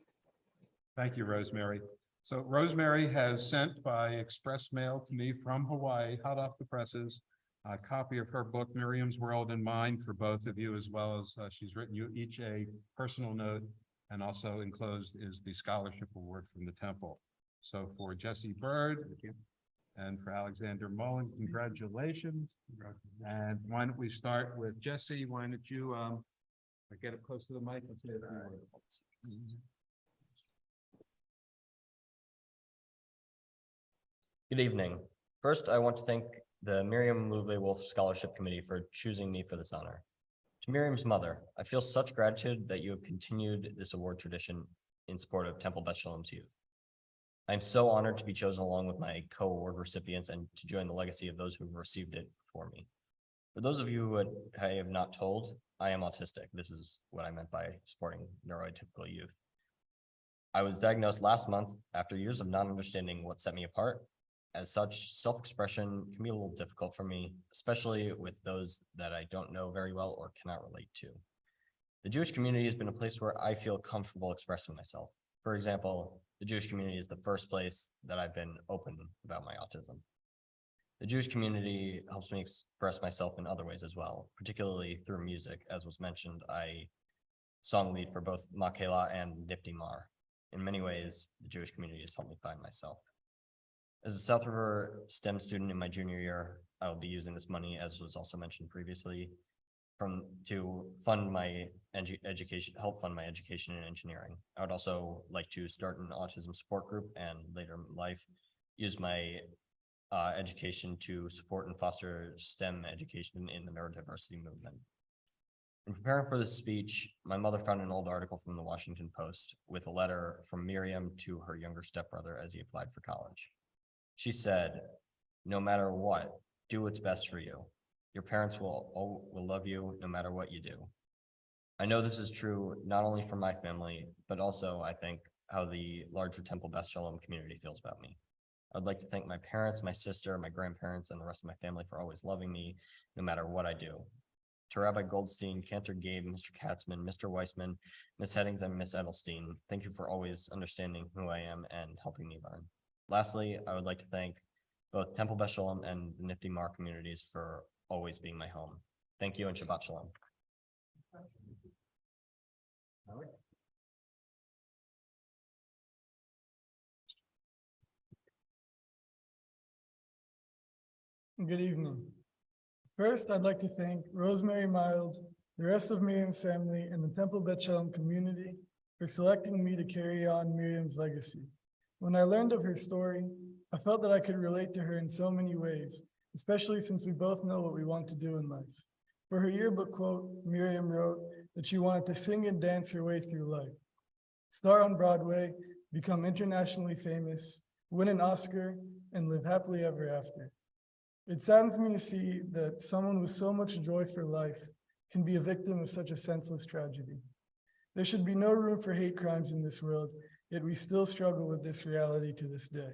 Thank you, Rosemary. So Rosemary has sent by express mail to me from Hawaii, hot off the presses, a copy of her book, Miriam's World and Mine, for both of you, as well as she's written you each a personal note, and also enclosed is the scholarship award from the temple. So for Jesse Bird and for Alexander Mullen, congratulations. And why don't we start with Jesse? Why don't you get it close to the mic? Let's say a few words. Good evening. First, I want to thank the Miriam Luby Wolfe Scholarship Committee for choosing me for this honor. To Miriam's mother, I feel such gratitude that you have continued this award tradition in support of Temple Beth Shalom's youth. I am so honored to be chosen along with my co-award recipients and to join the legacy of those who have received it before me. For those of you who I have not told, I am autistic. This is what I meant by supporting neurotypical youth. I was diagnosed last month after years of not understanding what set me apart. As such, self-expression can be a little difficult for me, especially with those that I don't know very well or cannot relate to. The Jewish community has been a place where I feel comfortable expressing myself. For example, the Jewish community is the first place that I've been open about my autism. The Jewish community helps me express myself in other ways as well, particularly through music. As was mentioned, I song lead for both Makela and Nifty Mar. In many ways, the Jewish community has helped me find myself. As a South River STEM student in my junior year, I will be using this money, as was also mentioned previously, to fund my education, help fund my education in engineering. I would also like to start an autism support group and later in life use my education to support and foster STEM education in the neurodiversity movement. In preparing for this speech, my mother found an old article from the Washington Post with a letter from Miriam to her younger stepbrother as he applied for college. She said, "No matter what, do what's best for you. Your parents will love you no matter what you do." I know this is true not only for my family, but also I think how the larger Temple Beth Shalom community feels about me. I'd like to thank my parents, my sister, my grandparents, and the rest of my family for always loving me no matter what I do. To Rabbi Goldstein, Cantor Gabe, Mr. Katzman, Mr. Weissman, Ms. Headings, and Ms. Edelstein, thank you for always understanding who I am and helping me learn. Lastly, I would like to thank both Temple Beth Shalom and the Nifty Mar communities for always being my home. Thank you and Shabbat Shalom. Alex? Good evening. First, I'd like to thank Rosemary Mild, the rest of Miriam's family, and the Temple Beth Shalom community for selecting me to carry on Miriam's legacy. When I learned of her story, I felt that I could relate to her in so many ways, especially since we both know what we want to do in life. For her yearbook quote, Miriam wrote that she wanted to sing and dance her way through life, star on Broadway, become internationally famous, win an Oscar, and live happily ever after. It saddens me to see that someone with so much joy for life can be a victim of such a senseless tragedy. There should be no room for hate crimes in this world, yet we still struggle with this reality to this day.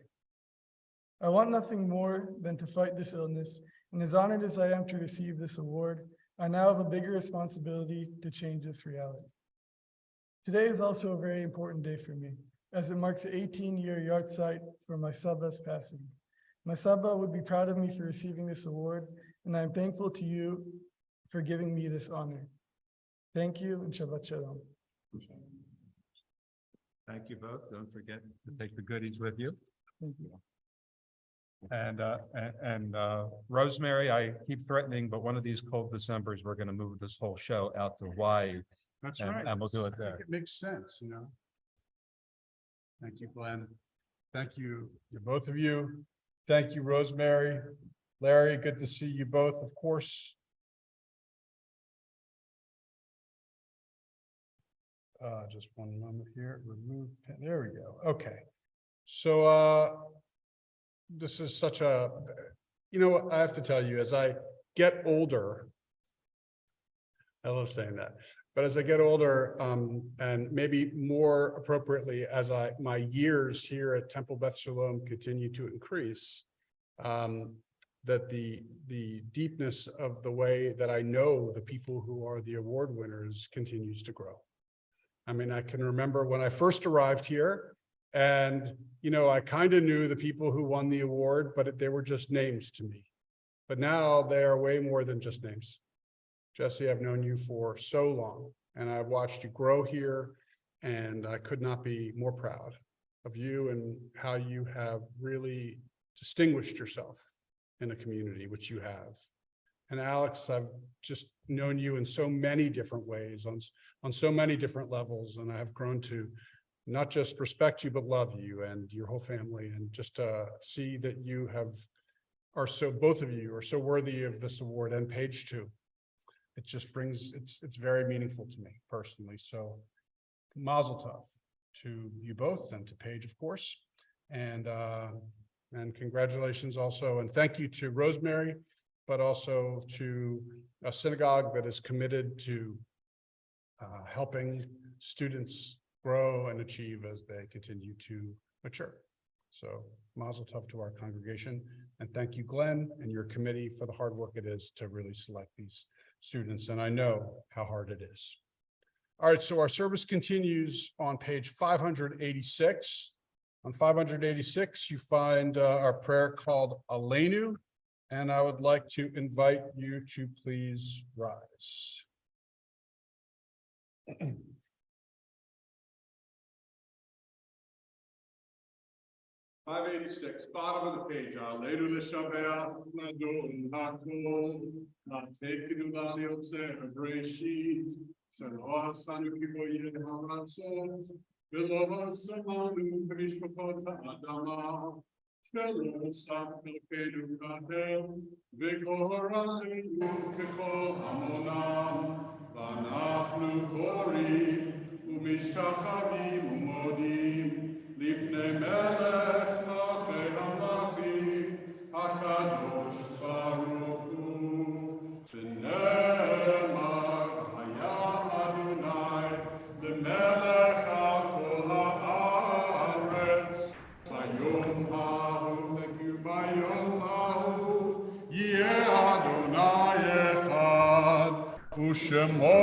I want nothing more than to fight this illness, and as honored as I am to receive this award, I now have a bigger responsibility to change this reality. Today is also a very important day for me, as it marks the 18-year yahrzeit for my Sabba's passing. My Sabba would be proud of me for receiving this award, and I am thankful to you for giving me this honor. Thank you, and Shabbat Shalom. Thank you both. Don't forget to take the goodies with you. Thank you. And Rosemary, I keep threatening, but one of these cold Decembers, we're going to move this whole show out to Hawaii That's And- right. and we'll do it I think there. It makes sense, you know. Thank you, Glenn. Thank you, both of you. Thank you, Rosemary. Larry, good to see you both, of course. Just one moment here, remove, there we go, okay. So, this is such a, you know, I have to tell you, as I get older, I love saying that, but as I get older, and maybe more appropriately, as my years here at Temple Beth Shalom continue to increase, that the deepness of the way that I know the people who are the award winners continues to grow. I mean, I can remember when I first arrived here, and, you know, I kind of knew the people who won the award, but they were just names to me. But now they are way more than just names. Jesse, I've known you for so long, and I've watched you grow here, and I could not be more proud of you and how you have really distinguished yourself in a community, which you have. And Alex, I've just known you in so many different ways, on so many different levels, and I have grown to not just respect you, but love you and your whole family, and just see that you are so, both of you are so worthy of this award, and Paige too. It just brings, it's very meaningful to me personally. So mazel tov to you both, and to Paige, of course, and congratulations also, and thank you to Rosemary, but also to a synagogue that is committed to helping students grow and achieve as they continue to mature. So mazel tov to our congregation, and thank you, Glenn, and your committee for the hard work it is to really select these students, and I know how hard it is. All right, so our service continues on page 586. On 586, you find our prayer called Aleinu, and I would like to invite you to please rise. 586, bottom of the page. Aleinu l'shabeach l'adon hakol, l'tekenu l'aliotzer b'reshit, shelo asanu kiboyed haratzot, v'lo samanu b'mishpachot ha'adama, shelo sam chelkenu kahem, v'goralenu kechol hamonam, v'anachnu korim, u'mishtachavim u'modim, לפני מלך מלכי המלכים, הקדוש ברוך הוא, שנאמר, היה אדוני למלך על כל הארץ, ביום ההוא, thank you, ביום ההוא, יהיה אדוני אחד, ושמו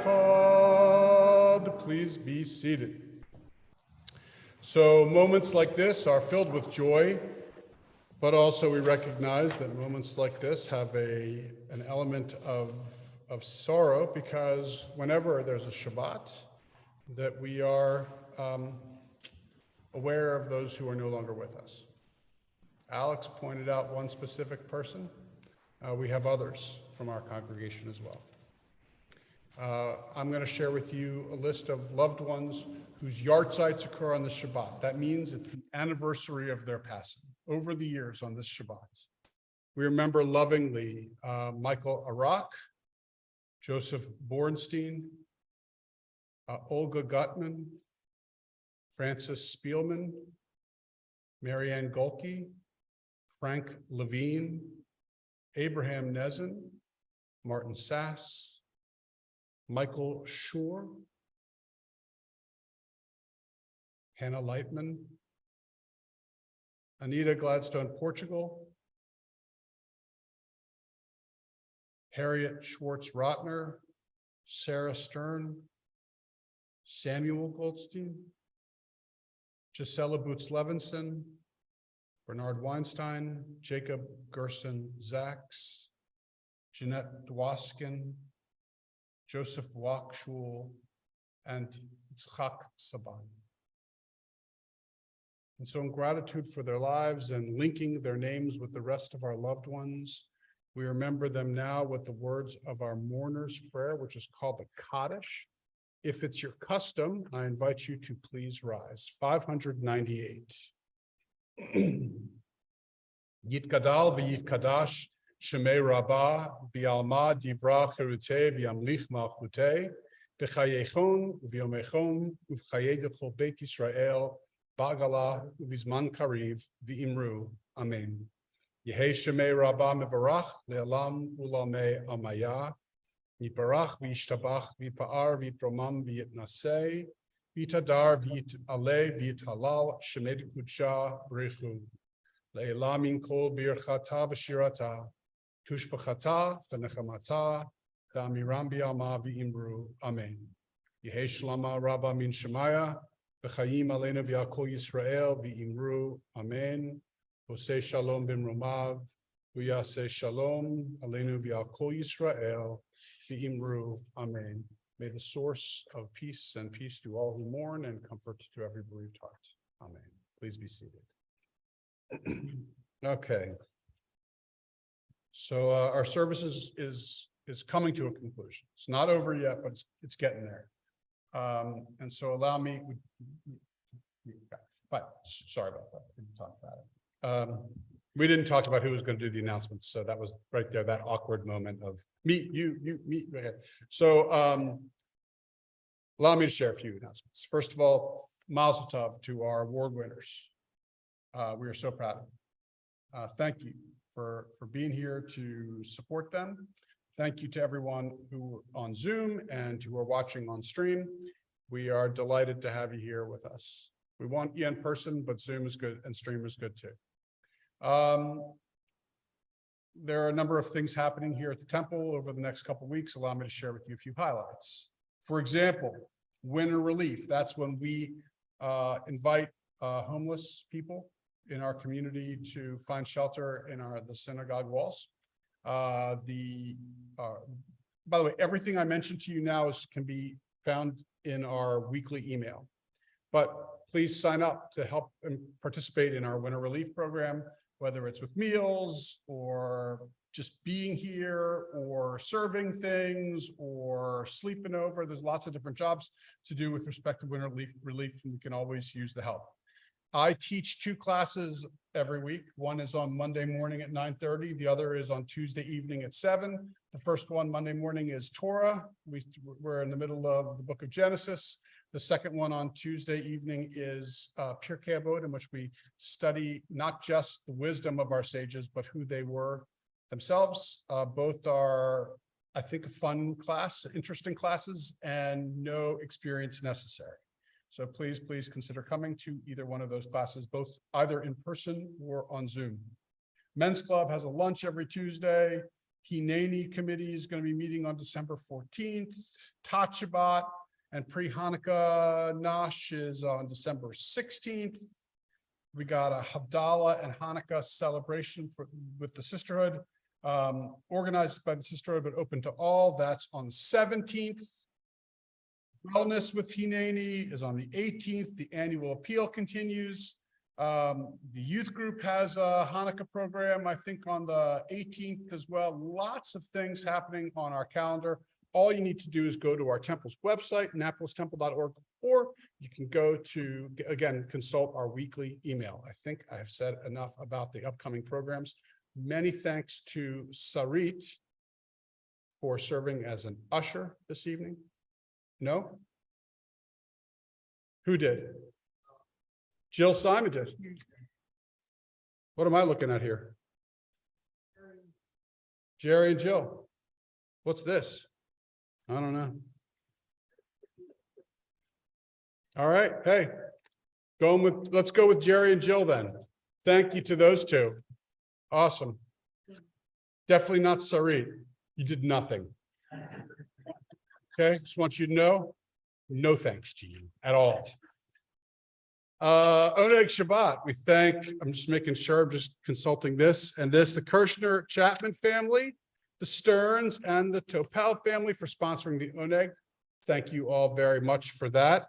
Echad. Please be seated. So moments like this are filled with joy, but also we recognize that moments like this have an element of sorrow, because whenever there's a Shabbat, that we are aware of those who are no longer with us. Alex pointed out one specific person. We have others from our congregation as well. I'm going to share with you a list of loved ones whose yardzites occur on the Shabbat. That means it's the anniversary of their passing over the years on this Shabbat. We remember lovingly Michael Arak, Joseph Bornstein, Olga Gutman, Francis Spielman, Marianne Golke, Frank Levine, Abraham Nezin, Martin Sass, Michael Schur, Hannah Lightman, Anita Gladstone, Portugal, Harriet Schwartz Rotner, Sarah Stern, Samuel Goldstein, Gisela Boots Levinson, Bernard Weinstein, Jacob Gerson Zaks, Jeanette Dwoskin, Joseph Wachschul, and Yitzchak Saban. And so in gratitude for their lives and linking their names with the rest of our loved ones, we remember them now with the words of our mourner's prayer, which is called the Kaddish. If it's your custom, I invite you to please rise. 598. Yitgadal v'yitkadash shemei rabbah bi'alma divra cherutei v'yamlich malchutei b'chayechon v'yomechon uv'chayei dechol beit Yisrael ba'gala uv'izman kariv v'imru. Amen. Yehei shemei rabbah mevarach le'alam ulamei amaya Yiparach v'yishtabach v'yipa'ar v'yitromam v'yitnasei v'yitadar v'yitaleh v'yitalal shemed kudsha b'rechu le'elam min kol birchata v'shirata tushbachata v'nechamata v'amiram b'yama v'imru. Amen. Yehei shlama rabba min shemaya v'chayim aleinu v'yakol Yisrael v'imru. Amen. Osei shalom b'mromav v'yaseh shalom aleinu v'yakol Yisrael v'imru. Amen. May the source of peace and peace to all who mourn and comfort to every bereaved heart. Amen. Please be seated. Okay. So our service is coming to a conclusion. It's not over yet, but it's getting there. And so allow me. Fine. Sorry about that. We didn't talk about it. We didn't talk about who was going to do the announcements, so that was right there, that awkward moment of meet you, meet. Okay. So allow me to share a few announcements. First of all, Mazel Tov to our award winners. We are so proud of them. Thank you for being here to support them. Thank you to everyone who on Zoom and who are watching on stream. We are delighted to have you here with us. We want you in person, but Zoom is good and stream is good too. There are a number of things happening here at the temple over the next couple of weeks. Allow me to share with you a few highlights. For example, winter relief. That's when we invite homeless people in our community to find shelter in the synagogue walls. By the way, everything I mentioned to you now can be found in our weekly email. But please sign up to help and participate in our winter relief program, whether it's with meals or just being here or serving things or sleeping over. There's lots of different jobs to do with respect to winter relief, and you can always use the help. I teach 2 classes every week. One is on Monday morning at 9:30. The other is on Tuesday evening at 7. The first one, Monday morning, is Torah. We're in the middle of the book of Genesis. The second one on Tuesday evening is Pirkei Avot, in which we study not just the wisdom of our sages, but who they were themselves. Both are, I think, a fun class, interesting classes, and no experience necessary. So please consider coming to either one of those classes, both either in person or on Zoom. Men's Club has a lunch every Tuesday. Hineni Committee is going to be meeting on December 14th. Shabbat and pre-Hanukkah Nosh is on December 16th. We got a Havdalah and Hanukkah celebration with the sisterhood, organized by the sisterhood, but open to all. That's on the 17th. Wellness with Hineni is on the 18th. The annual appeal continues. The youth group has a Hanukkah program, I think, on the 18th as well. Lots of things happening on our calendar. All you need to do is go to our temple's website, annapolistemple.org, or you can go to, again, consult our weekly email. I think I have said enough about the upcoming programs. Many thanks to Sarit for serving as an usher this evening. No? Who did? Jill Simon did. What am I looking at here? Jerry and Jill. What's this? I don't know. All right. Hey, let's go with Jerry and Jill then. Thank you to those two. Awesome. Definitely not Sarit. You did nothing. Okay, just want you to know, no thanks to you at all. Oneg Shabbat, we thank, I'm just making sure, I'm just consulting this and this, the Kirshner Chapman family, the Stearns and the Topel family for sponsoring the Oneg. Thank you all very much for that.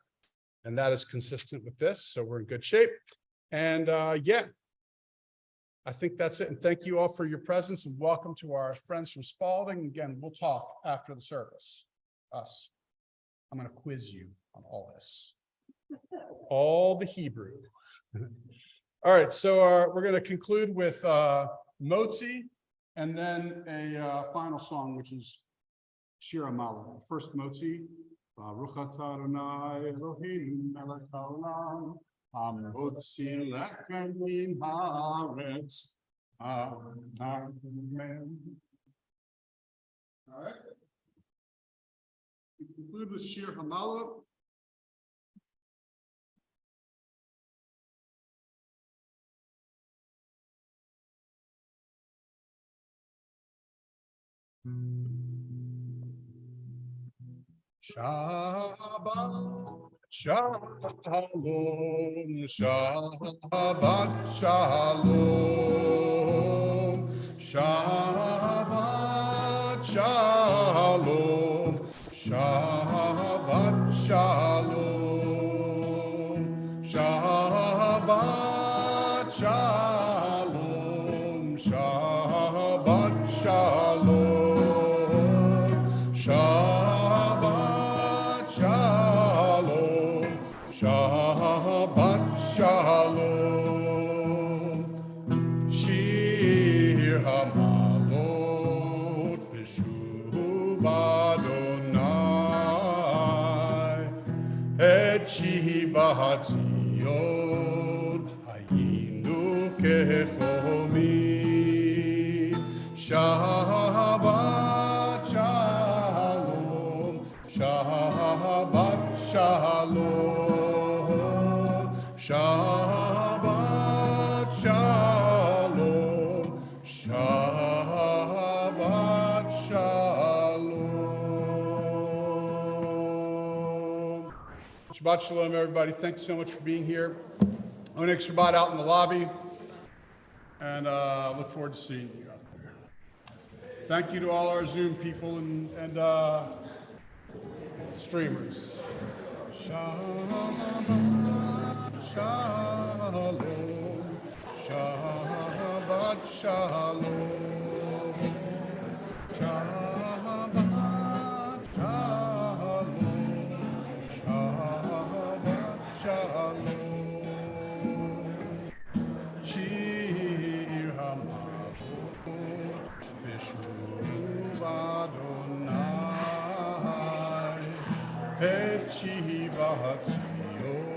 And that is consistent with this, so we're in good shape. And yeah, I think that's it. And thank you all for your presence and welcome to our friends from Spalding. Again, we'll talk after the service. Us. I'm going to quiz you on all this. All the Hebrew. All right, so we're going to conclude with Motzi and then a final song, which is Shir HaMalach. First Motzi. Baruch atah Adonai Eloheinu melech haolam, hamotzi lechem min haaretz. Amen. All right. We conclude with Shir HaMalach. Shabbat Shalom, Shabbat Shalom, Shabbat Shalom, Shabbat Shalom, Shabbat Shalom, Shabbat Shalom, Shabbat Shalom, Shabbat Shalom, Shir HaMalot B'shuv Adonai, Et Shivat Zion Hayinu Kechomi, Shabbat Shalom, Shabbat Shalom, Shabbat Shalom, Shabbat Shalom. Shabbat Shalom, everybody. Thanks so much for being here. Onik Shabbat out in the lobby, and look forward to seeing you out there. Thank you to all our Zoom people and streamers. Shabbat Shalom, Shabbat Shalom, Shabbat Shalom, Shabbat Shalom, Shir HaMalot B'shuv Adonai, Et Shivat Zion